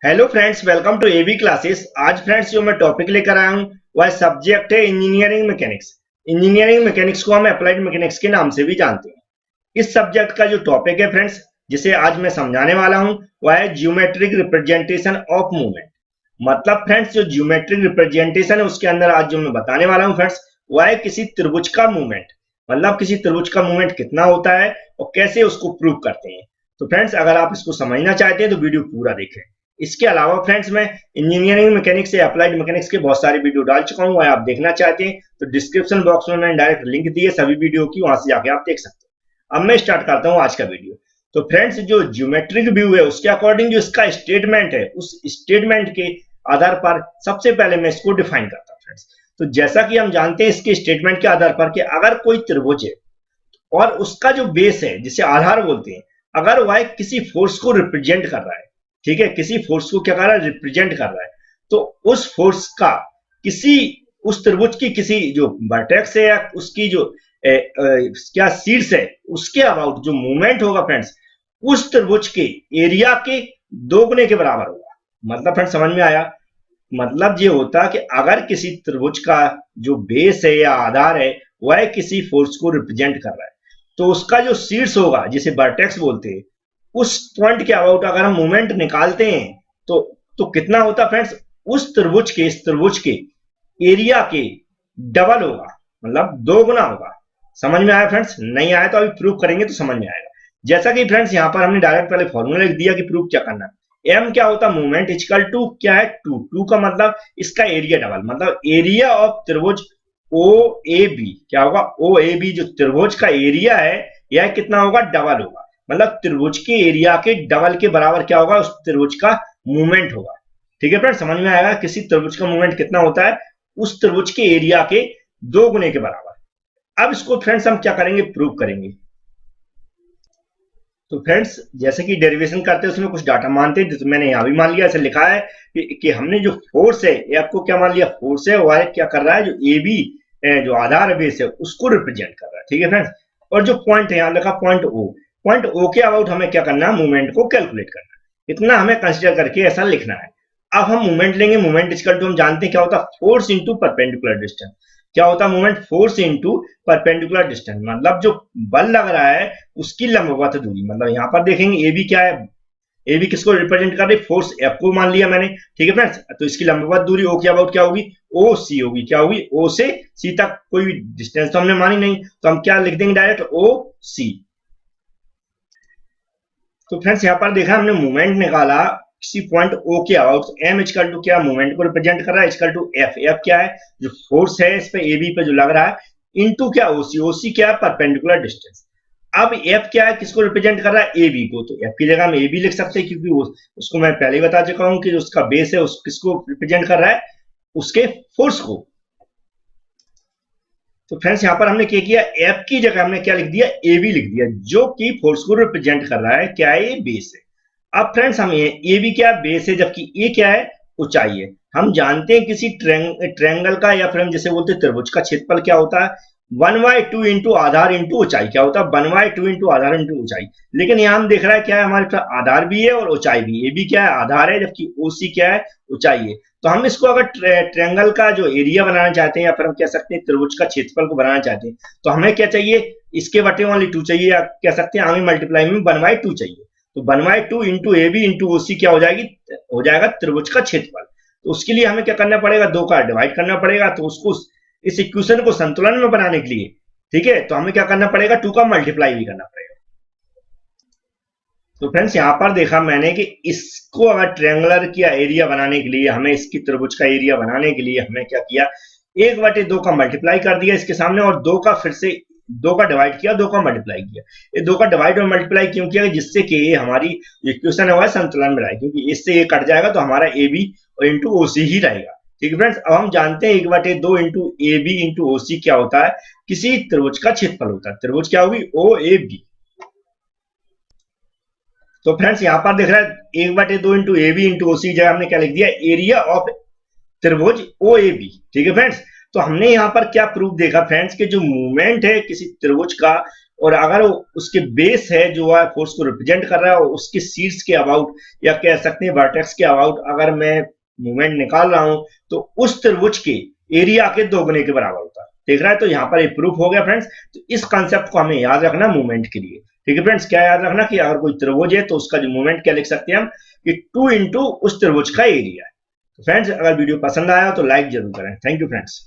Hello friends, welcome to AB classes. आज friends जो मैं टॉपिक लेकर आया हूँ वह सब्जेक्ट है इंजीनियरिंग मैकेनिक्स। इंजीनियरिंग मैकेनिक्स को हम अप्लाइड मैकेनिक्स के नाम से भी जानते हैं। इस सब्जेक्ट का जो टॉपिक है फ्रेंड्स, जिसे आज मैं समझाने वाला हूँ, वह है ज्योमेट्रिक रिप्रेजेंटेशन ऑफ मूवमेंट। मतलब फ्रेंड्स जो ज्योमेट्रिक रिप्रेजेंटेशन है उसके अंदर आज जो मैं बताने वाला हूँ फ्रेंड्स, वह है किसी त्रिभुज का मूवमेंट। मतलब किसी त्रिभुज का मूवमेंट कितना होता है और कैसे उसको प्रूव करते हैं। तो फ्रेंड्स अगर आप इसको समझना चाहते हैं तो वीडियो पूरा देखें। इसके अलावा फ्रेंड्स मैं इंजीनियरिंग मैकेनिक्स या अप्लाइड मैकेनिक्स के बहुत सारे वीडियो डाल चुका हूं। आप देखना चाहते हैं तो डिस्क्रिप्शन बॉक्स में मैंने डायरेक्ट लिंक दी है सभी वीडियो की, वहां से जाके आप देख सकते हैं। अब मैं स्टार्ट करता हूं आज का वीडियो। तो फ्रेंड्स जो ज्योमेट्रिक व्यू है उसके अकॉर्डिंग जो इसका स्टेटमेंट है, उस स्टेटमेंट के आधार पर सबसे पहले मैं इसको डिफाइन करता हूं फ्रेंड्स। तो जैसा कि हम जानते हैं इसके स्टेटमेंट के आधार पर कि अगर कोई त्रिभुज है और उसका जो बेस है जिसे आधार बोलते हैं, अगर वह किसी फोर्स को रिप्रेजेंट कर रहा है, ठीक है, किसी फोर्स को क्या कर रहा है, रिप्रेजेंट कर रहा है, तो उस फोर्स का किसी उस त्रिभुज की किसी जो वर्टेक्स है या उसकी जो क्या शीर्ष है उसके अबाउट जो मूवमेंट होगा फ्रेंड्स, उस त्रिभुज के एरिया के दोगुने के बराबर होगा। मतलब फ्रेंड्स समझ में आया? मतलब ये होता कि अगर किसी त्रिभुज का जो बेस है या आधार है वह किसी फोर्स को रिप्रेजेंट कर रहा है, तो उसका जो शीर्ष होगा जिसे वर्टेक्स बोलते हैं, उस पॉइंट के अबाउट अगर हम मोमेंट निकालते हैं तो कितना होता फ्रेंड्स, उस त्रिभुज के इस त्रिभुज के एरिया के डबल होगा, मतलब दो गुना होगा। समझ में आया फ्रेंड्स? नहीं आया तो अभी प्रूव करेंगे तो समझ में आएगा। जैसा कि फ्रेंड्स यहाँ पर हमने डायरेक्ट पहले फॉर्मूला लिख दिया कि प्रूव क्या करना है। एम क्या होता है, मूवमेंट इक्वल टू क्या है, टू। टू का मतलब इसका एरिया डबल, मतलब एरिया ऑफ त्रिभुज ओ ए बी क्या होगा, ओ ए बी जो त्रिभुज का एरिया है यह कितना होगा, डबल होगा। मतलब त्रिभुज के एरिया के डबल के बराबर क्या होगा, उस त्रिभुज का मूवमेंट होगा। ठीक है फ्रेंड, समझ में आएगा? किसी त्रिभुज का मूवमेंट कितना होता है, उस त्रिभुज के एरिया के दो गुने के बराबर। अब इसको फ्रेंड्स हम क्या करेंगे, प्रूव करेंगे। तो फ्रेंड्स जैसे कि डेरिवेशन करते हैं उसमें कुछ डाटा मानते हैं, जैसे मैंने यहां भी मान लिया, ऐसे लिखा है कि हमने जो फोर्स है ये आपको क्या मान लिया, फोर्स है, वह क्या कर रहा है, जो ए बी जो आधार बेस है उसको रिप्रेजेंट कर रहा है। ठीक है फ्रेंड्स, और जो पॉइंट है यहाँ लिखा पॉइंट ओ, पॉइंट ओ के अबाउट हमें क्या करना है, मूवमेंट को कैलकुलेट करना है। इतना हमें कंसिडर करके ऐसा लिखना है। अब हम मूवमेंट लेंगे। मूवमेंट इक्वल टू हम जानते हैं क्या होता है, फोर्स इंटू परपेंडिकुलर डिस्टेंस। क्या होता है movement, force into perpendicular distance. मतलब जो बल लग रहा है उसकी लंबवत दूरी। मतलब यहाँ पर देखेंगे ए बी क्या है, ए बी किसको रिप्रेजेंट कर रही है, फोर्स एफ को मान लिया मैंने। ठीक है फ्रेंड्स, तो इसकी लंबवत दूरी ओ के अबाउट क्या होगी, ओ सी होगी। क्या होगी, ओ से सी तक कोई डिस्टेंस तो हमने मानी नहीं, तो हम क्या लिख देंगे, डायरेक्ट ओ सी। तो फ्रेंड्स यहाँ पर देखा हमने मूवमेंट निकाला किसी पॉइंट ओ के अबाउट। एम इक्वल टू क्या, मूवमेंट को रिप्रेजेंट कर रहा है, इक्वल टू एफ। एफ क्या है, जो फोर्स है इस पे ए बी पे जो लग रहा है, इनटू क्या, ओसी। ओसी क्या है, परपेंडिकुलर डिस्टेंस। अब एफ क्या है, किसको रिप्रेजेंट कर रहा है, ए बी को। तो एफ की जगह हम ए बी लिख सकते हैं, क्योंकि उसको मैं पहले ही बता चुका हूं कि उसका बेस है, उस किसको रिप्रेजेंट कर रहा है, उसके फोर्स को। तो फ्रेंड्स यहाँ पर हमने क्या किया, एफ की जगह हमने क्या लिख दिया, ए बी लिख दिया, जो कि फोर्स को रिप्रेजेंट कर रहा है। क्या है, ये बेस है। अब फ्रेंड्स हम ए बी क्या बेस है, जबकि ए क्या है, ऊंचाई है। हम जानते हैं किसी ट्रेंगल का या फिर हम जैसे बोलते हैं त्रिभुज का क्षेत्रफल क्या होता है, 1/2 इंटू आधार इंटू ऊंचाई। क्या होता है, 1/2 इंटू आधार इंटू ऊंचाई। लेकिन यहाँ हम देख रहा है क्या है, हमारे पास आधार भी है और ऊंचाई भी। ए बी क्या है, आधार है, जबकि ओ सी क्या है, ऊंचाई है। तो हम इसको अगर ट्रेंगल का जो एरिया बनाना चाहते हैं या फिर हम कह सकते हैं त्रिभुज का क्षेत्रफल को बनाना चाहते हैं, तो हमें क्या चाहिए, इसके बटे वाली 2 चाहिए, या कह सकते हैं आगे मल्टीप्लाई में 1/2 चाहिए। तो 1/2 into A B into O C क्या हो जाएगी, हो जाएगा त्रिभुज का क्षेत्रफल। तो उसके लिए हमें क्या करना पड़ेगा, 2 का डिवाइड करना पड़ेगा। तो उसको इस इक्वेशन को संतुलन में बनाने के लिए, ठीक है, तो हमें क्या करना पड़ेगा, 2 का मल्टीप्लाई भी करना पड़ेगा। तो फ्रेंड्स यहाँ पर देखा मैंने कि इसको अगर ट्रायंगुलर किया एरिया बनाने के लिए, हमें इसकी त्रिभुज का एरिया बनाने के लिए हमने क्या किया, 1/2 का मल्टीप्लाई कर दिया इसके सामने, और 2 का फिर से 2 का डिवाइड किया, 2 का मल्टीप्लाई किया। ये 2 का डिवाइड और मल्टीप्लाई क्यों किया, जिससे कि ये हमारी इक्वेशन है वह संतुलन में रहे, क्योंकि इससे ये कट जाएगा तो हमारा ए बी और इंटू ओ सी ही रहेगा। ठीक है फ्रेंड्स, अब हम जानते हैं 1/2 into A B into O C क्या होता है, किसी त्रिभुज का क्षेत्रफल होता है। त्रिभुज क्या होगी, ओ ए बी। तो फ्रेंड्स यहाँ पर देख रहा है 1/2 into A B into O C, जगह हमने क्या लिख दिया, एरिया ऑफ त्रिभुज ओ ए बी। ठीक है फ्रेंड्स, तो हमने यहाँ पर क्या प्रूफ देखा फ्रेंड्स, कि जो मूवमेंट है किसी त्रिभुज का और अगर उसके बेस है जो है फोर्स को रिप्रेजेंट कर रहा है और उसके शीर्ष के अबाउट या कह सकते हैं वर्टेक्स के अबाउट अगर मैं मूवमेंट निकाल रहा हूं तो उस त्रिभुज के एरिया के दोगुने के बराबर होता है। देख रहा है, तो यहाँ पर ये प्रूफ हो गया फ्रेंड्स। तो इस कॉन्सेप्ट को हमें याद रखना मूवमेंट के लिए। ठीक है फ्रेंड्स, क्या याद रखना कि अगर कोई त्रिभुज है तो उसका जो मूवमेंट क्या लिख सकते हैं हम कि 2 इंटू उस त्रिभुज का एरिया है। तो फ्रेंड्स, अगर वीडियो पसंद आया तो लाइक जरूर करें। Thank you friends.